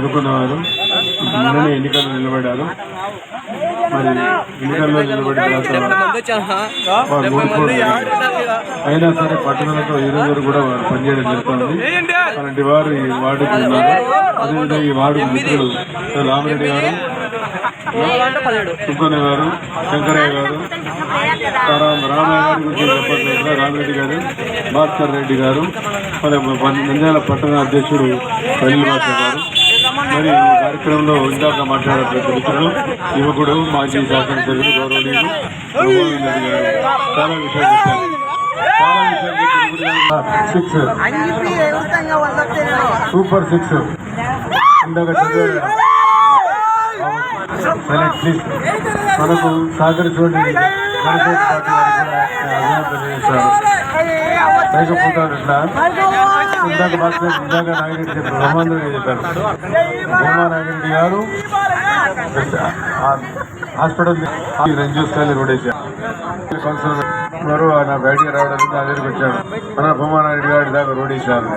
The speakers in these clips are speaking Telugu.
చదువుకున్నవారు నిన్ననే ఎన్నికల్లో నిలబడ్డారు. మరి ఎన్నికల్లో నిలబడిన అయినా సరే పట్టణాలతో ఈ రోజు కూడా వారు పనిచేయడం జరుగుతుంది. అలాంటి వారు ఈ వార్డుకు ఉన్నారు. అదేవిధంగా ఈ వార్డు మిత్రులు రామరెడ్డి గారు, సుబ్బన్న గారు, శంకరయ్య గారు, రామయ్య గారి గురించి చెప్పట్లేదు, రామిరెడ్డి గారు, భాస్కర్ రెడ్డి గారు, నంద్యాల పట్టణ అధ్యక్షుడు సలీల్ భాస్కర్ గారు. మరి ఈ కార్యక్రమంలో ఇందాక మాట్లాడేటప్పుడు యువకుడు మాజీ శాసనసభ్యులు గౌరవనీయులు గోవింద్ రెడ్డి గారు చాలా విషయాలు చెప్పారు. సూపర్ 6 ఇందాక మనకు సహకరించుకోండి. లేకపోతాడు ఇట్లా ఇందాక నాగిరెడ్డి చెప్పారు, బ్రహ్మాండంగా చెప్పారు. నాగిరెడ్డి గారు హాస్పిటల్ చూసుకోవాలి రోడేశారు. కౌన్సిలర్ ఆయన బయటికి రావడానికి నా దగ్గరికి వచ్చాడు. మన భూమానారెడ్డి గారి దాకా రోడేశారు.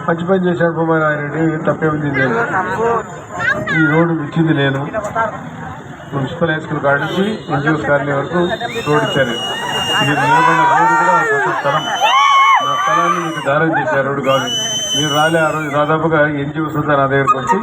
మంచి పని చేశాడు భూమానారెడ్డి, తప్పే ఉంది. నేను ఈ రోడ్డు ఇచ్చింది నేను మున్సిపల్ హై స్కూల్ కాడ నుంచి ఎన్జిఓస్ కాలనీ వరకు రోడ్ ఇచ్చారు. ఇది నిలబడిన రోడ్డు కూడా కొత్త స్థలం. నా స్థలాన్ని మీకు దారం చేశారు రోడ్డు కాదు. మీరు రాలే ఆ రోజు దాదాపుగా ఎన్జిఓస్ ఉందా నా దగ్గరకు వచ్చి